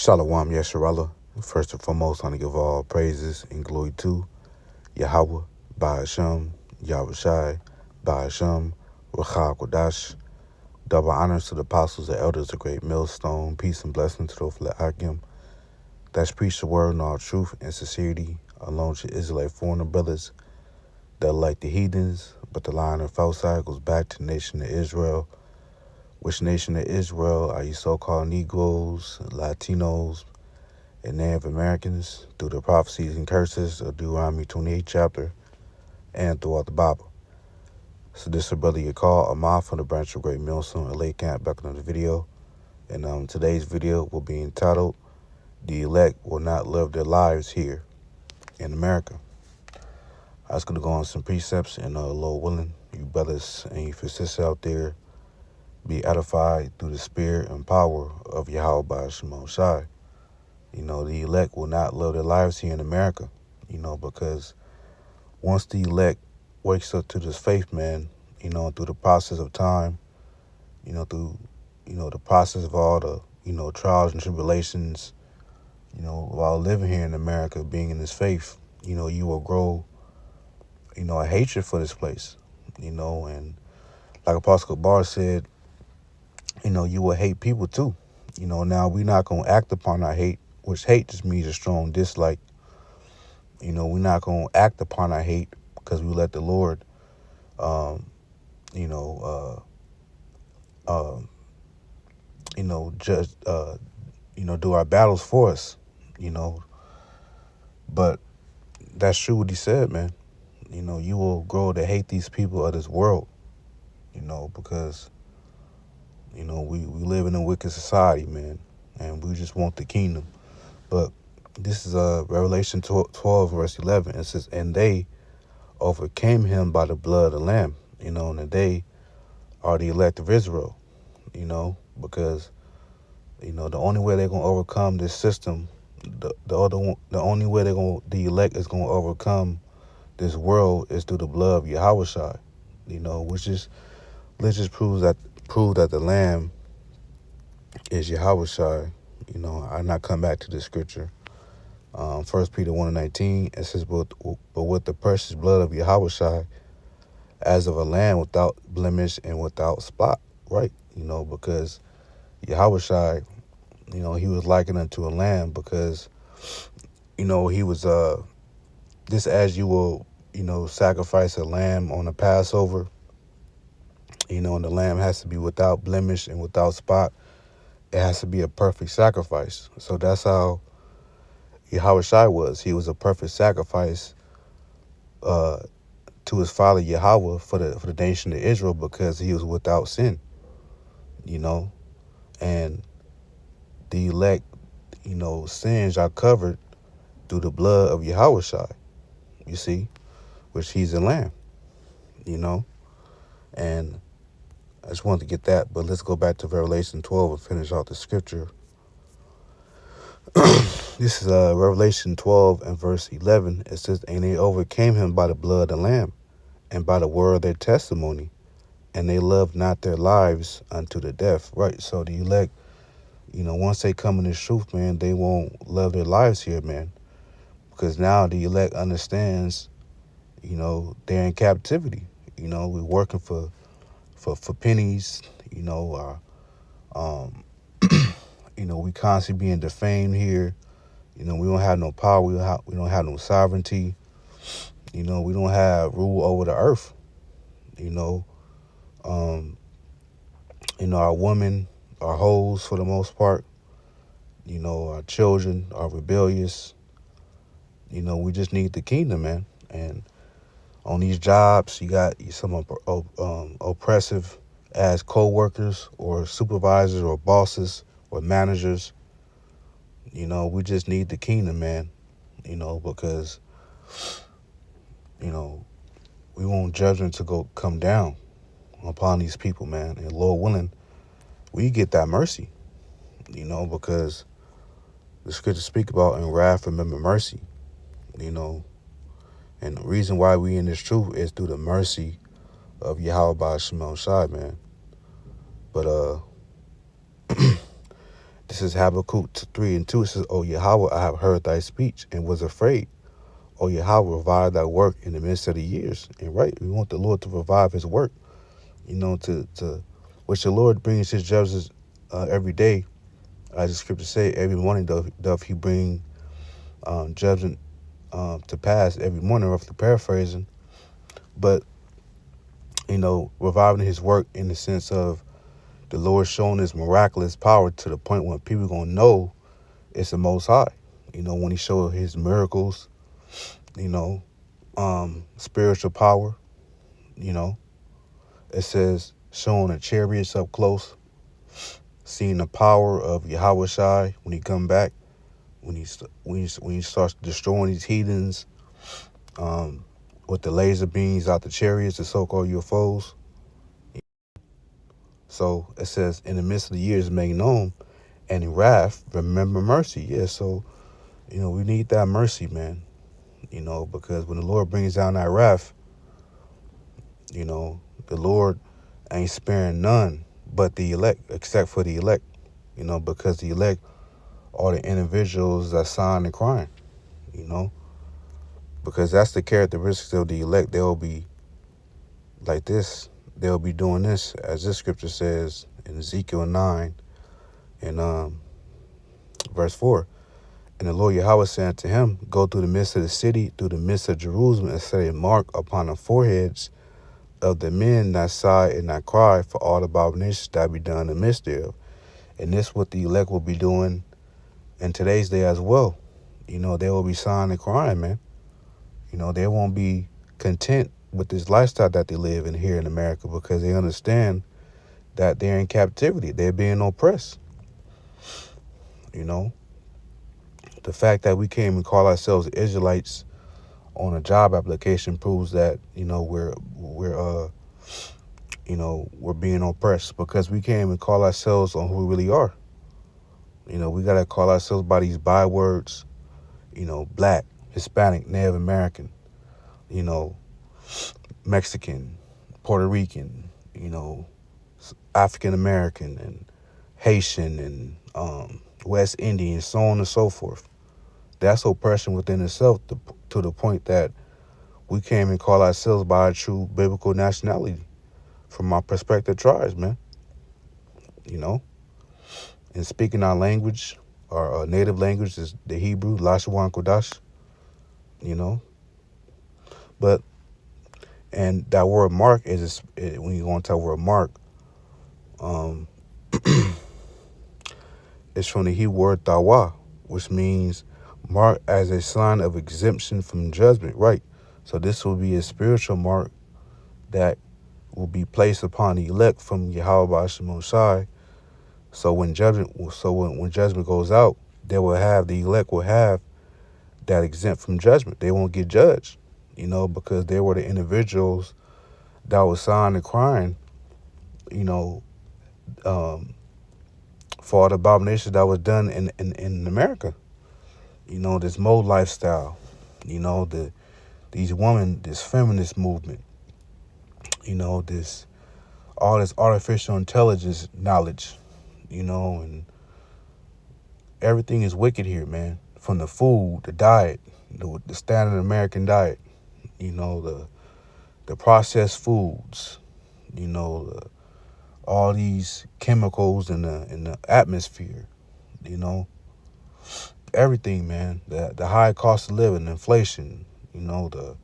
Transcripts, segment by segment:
Shalom Yesharallah. First and foremost, I want to give all praises and glory to Yahweh, Ba'ashem, Yahushai, Ba'ashem, Rachah Kodash. Double honors to the apostles and elders, the great millstone. Peace and blessing to those for Akim. That's preach the word in all truth and sincerity, along to Israelite foreigner brothers that are like the heathens, but the line of false side goes back to the nation of Israel. Which nation of Israel are you so-called Negroes, Latinos, and Native Americans through the prophecies and curses of Deuteronomy 28 chapter and throughout the Bible. So this is brother Yakar Amar from the branch of Great Millstone and Lake Camp back on the video. And today's video will be entitled, The Elect Will Not Live Their Lives Here in America. I was going to go on some precepts and Lord willing, you brothers and you sisters out there be edified through the spirit and power of Yahweh by Shemon Shai. You know, the elect will not live their lives here in America, because once the elect wakes up to this faith, man, through the process of time, through, the process of all the, trials and tribulations, while living here in America, being in this faith, you will grow, a hatred for this place, and like Apostle Bar said, you will hate people too. Now we're not going to act upon our hate, which hate just means a strong dislike. We're not going to act upon our hate because we let the Lord, judge, do our battles for us, But that's true what he said, man. You will grow to hate these people of this world, because, we live in a wicked society, man, and we just want the kingdom. But this is Revelation 12, verse 11. It says, and they overcame him by the blood of the Lamb, and they are the elect of Israel, because, the only way they're going to overcome this system, the only way the elect is going to overcome this world is through the blood of Yahushua, let's just prove that the Lamb is Yahushua. I not come back to the scripture. 1 Peter 1:19, it says, but with the precious blood of Yahushua, as of a lamb without blemish and without spot, right? Because Yahushua, he was likened unto a lamb because, he was, just as you will, sacrifice a lamb on a Passover, and the lamb has to be without blemish and without spot. It has to be a perfect sacrifice. So that's how Yahushua was. He was a perfect sacrifice to his father Yahweh for the nation of Israel because he was without sin, and the elect, sins are covered through the blood of Yahushua, you see, which he's a lamb, and I just wanted to get that, but let's go back to Revelation 12 and finish out the scripture. This is Revelation 12 and verse 11. It says, and they overcame him by the blood of the Lamb and by the word of their testimony, and they loved not their lives unto the death. Right, so the elect, once they come in this truth, man, they won't love their lives here, man, because now the elect understands, they're in captivity. We're working for pennies, we constantly being defamed here. We don't have no power. We don't have no sovereignty. We don't have rule over the earth. Our women are hoes for the most part. Our children are rebellious. We just need the kingdom, man. And on these jobs, you got some oppressive as co-workers or supervisors or bosses or managers. We just need the kingdom, man. Because, we want judgment to come down upon these people, man. And Lord willing, we get that mercy, because the scriptures speak about in wrath remember mercy, and the reason why we in this truth is through the mercy of Yahweh by Shemon Shai, man. But This is Habakkuk 3:2. It says, O Yahweh, I have heard thy speech and was afraid. O Yahweh, revive thy work in the midst of the years. And right, we want the Lord to revive his work, to which the Lord brings his judgments every day. As the scripture say, every morning doth he bring judgment to pass every morning, roughly paraphrasing. But, reviving his work in the sense of the Lord showing his miraculous power to the point when people going to know it's the Most High. When he showed his miracles, spiritual power, it says showing the chariots up close, seeing the power of Yahweh Shai when he come back, when he starts destroying these heathens, with the laser beams out the chariots, the so-called UFOs. So it says, in the midst of the years make known, and in wrath remember mercy. Yeah, so we need that mercy, man. Because when the Lord brings down that wrath, the Lord ain't sparing none but the elect, except for the elect. Because the elect are the individuals that sign and crying. Because that's the characteristics of the elect. They'll be like this. They'll be doing this, as this scripture says in Ezekiel 9 and verse 4. And the Lord Yahweh said unto him, Go through the midst of the city, through the midst of Jerusalem, and set a mark upon the foreheads of the men that sigh and that cry for all the abominations that be done in the midst thereof. And this what the elect will be doing in today's day as well. They will be sighing and crying, man. They won't be content with this lifestyle that they live in here in America, because they understand that they're in captivity. They're being oppressed. The fact that we can't even call ourselves Israelites on a job application proves that, we're being oppressed, because we can't even call ourselves on who we really are. We got to call ourselves by these bywords, Black, Hispanic, Native American, Mexican, Puerto Rican, African American, and Haitian, and West Indian, so on and so forth. That's oppression within itself, to the point that we can't even call ourselves by our true biblical nationality from our prospective tribes, man. And speaking our language, our native language is the Hebrew, Lashawan Kodash, But, and that word mark when you go into that word mark, it's from the Hebrew word tawa, which means mark as a sign of exemption from judgment, right? So this will be a spiritual mark that will be placed upon the elect from Yahweh Ba'ashim Shai. So when judgment goes out, the elect will have that exempt from judgment. They won't get judged, because they were the individuals that was sighing and crying, for all the abominations that was done in America. This mode lifestyle, these women, this feminist movement, all this artificial intelligence knowledge, and everything is wicked here, man. From the food, the diet, the standard American diet, the processed foods, all these chemicals in the atmosphere, everything, man. The high cost of living, inflation, the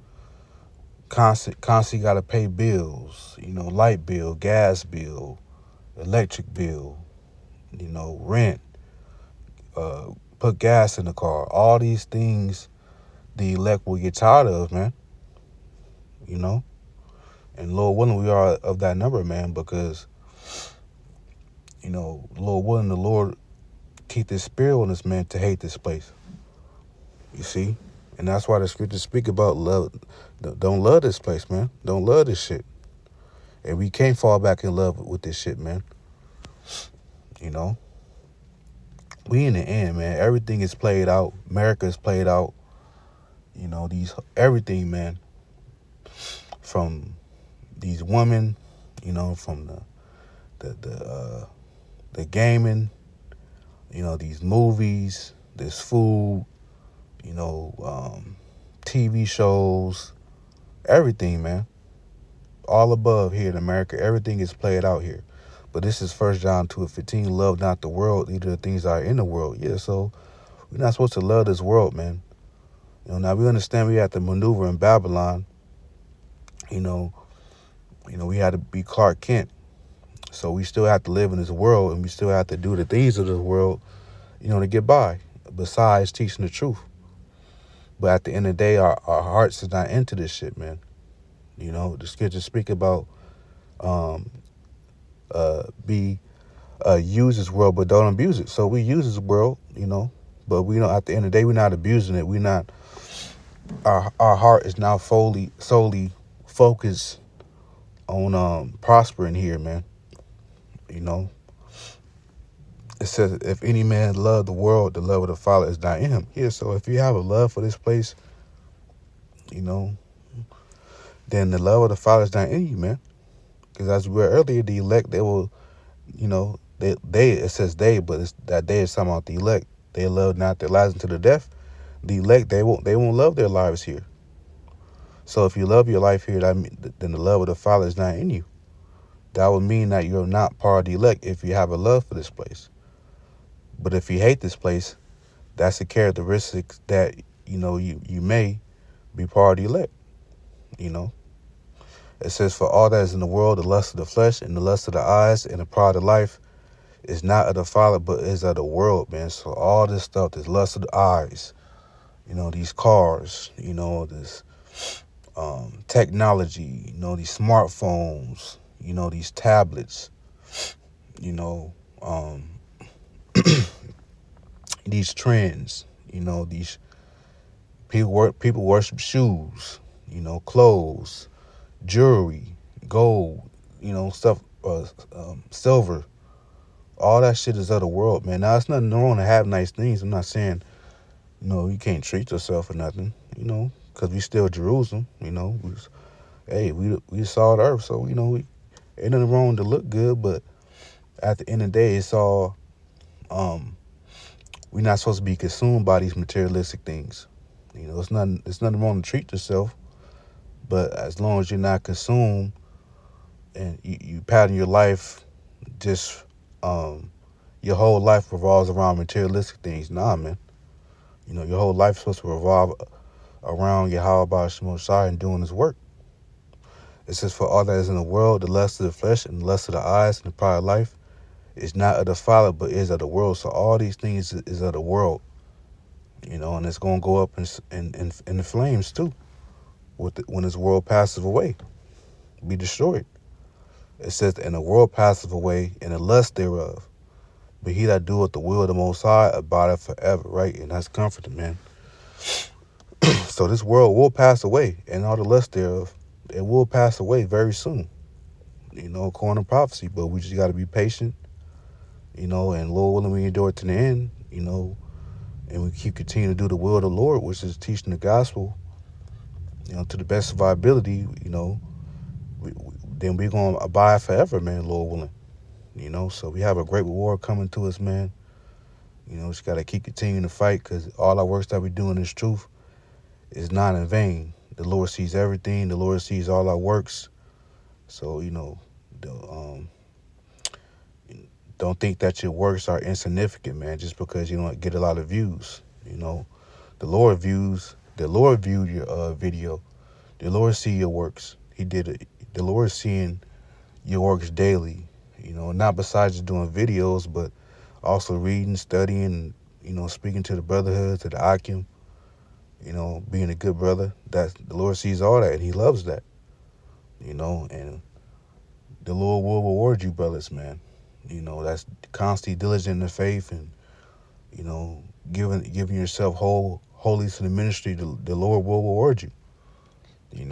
constantly got to pay bills, light bill, gas bill, electric bill, rent, put gas in the car. All these things the elect will get tired of, man. And Lord willing, we are of that number, man, because, Lord willing, the Lord keep this spirit on us, man, to hate this place. You see? And that's why the scriptures speak about love. Don't love this place, man. Don't love this shit. And we can't fall back in love with this shit, man. We in the end, man. Everything is played out. America is played out. Everything, man. From these women, from the gaming, these movies, this food, TV shows, everything, man. All above here in America, everything is played out here. But this is 1 John 2:15. Love not the world, neither the things that are in the world. Yeah, so we're not supposed to love this world, man. Now we understand we have to maneuver in Babylon. We had to be Clark Kent. So we still have to live in this world, and we still have to do the things of this world, to get by, besides teaching the truth. But at the end of the day, our hearts is not into this shit, man. The scriptures speak about use this world, but don't abuse it. So we use this world, but we know at the end of the day, we're not abusing it. We're not. Our heart is now solely focused on prospering here, man. It says, if any man love the world, the love of the Father is not in him. Yeah, so if you have a love for this place, then the love of the Father is not in you, man. Because as we were earlier, the elect, they will, it says they, but it's that they is talking about the elect. They love not their lives unto the death. The elect, they won't love their lives here. So if you love your life here, then the love of the Father is not in you. That would mean that you're not part of the elect if you have a love for this place. But if you hate this place, that's a characteristic that, you may be part of the elect. It says, for all that is in the world, the lust of the flesh and the lust of the eyes and the pride of life is not of the Father, but is of the world, man. So all this stuff, this lust of the eyes, these cars, this technology, these smartphones, these tablets, these trends, these people worship shoes, clothes, jewelry, gold, stuff, silver. All that shit is of the world, man. Now, it's nothing wrong to have nice things. I'm not saying, you can't treat yourself or nothing, because we still Jerusalem, we saw the earth, so, ain't nothing wrong to look good, but at the end of the day, it's all, we're not supposed to be consumed by these materialistic things. It's nothing wrong to treat yourself, but as long as you're not consumed and you pattern your life, just your whole life revolves around materialistic things. Nah, man. Your whole life is supposed to revolve around Yahweh Shai and doing his work. It says, for all that is in the world, the lust of the flesh and the lust of the eyes and the pride of life is not of the Father, but is of the world. So all these things is of the world, and it's going to go up in the flames too, when this world passes away, be destroyed. It says, and the world passeth away, and the lust thereof. But he that doeth the will of the Most High abideth forever, right? And that's comforting, man. So this world will pass away, and all the lust thereof, it will pass away very soon, according to prophecy. But we just got to be patient, and Lord willing, we endure to the end, and we keep continuing to do the will of the Lord, which is teaching the gospel, to the best of our ability, then we're going to abide forever, man, Lord willing. So we have a great reward coming to us, man. Just got to keep continuing to fight, because all our works that we do in this truth is not in vain. The Lord sees everything. The Lord sees all our works. So, don't think that your works are insignificant, man, just because you don't get a lot of views. The Lord viewed your video. The Lord see your works. He did it. The Lord is seeing your works daily, not besides just doing videos, but also reading, studying, speaking to the brotherhood, to the Akim, being a good brother. That the Lord sees all that, and he loves that, and the Lord will reward you, brothers, man. That's constantly diligent in the faith, and, giving yourself wholly to the ministry. The Lord will reward you, and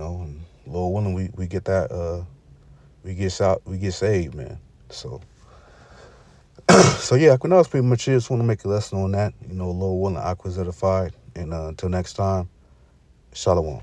Lord willing, we get that, we get saved, man. So yeah, I know it's pretty much it. Just want to make a lesson on that. Lord willing, Aqua's edified. And until next time, Shalom.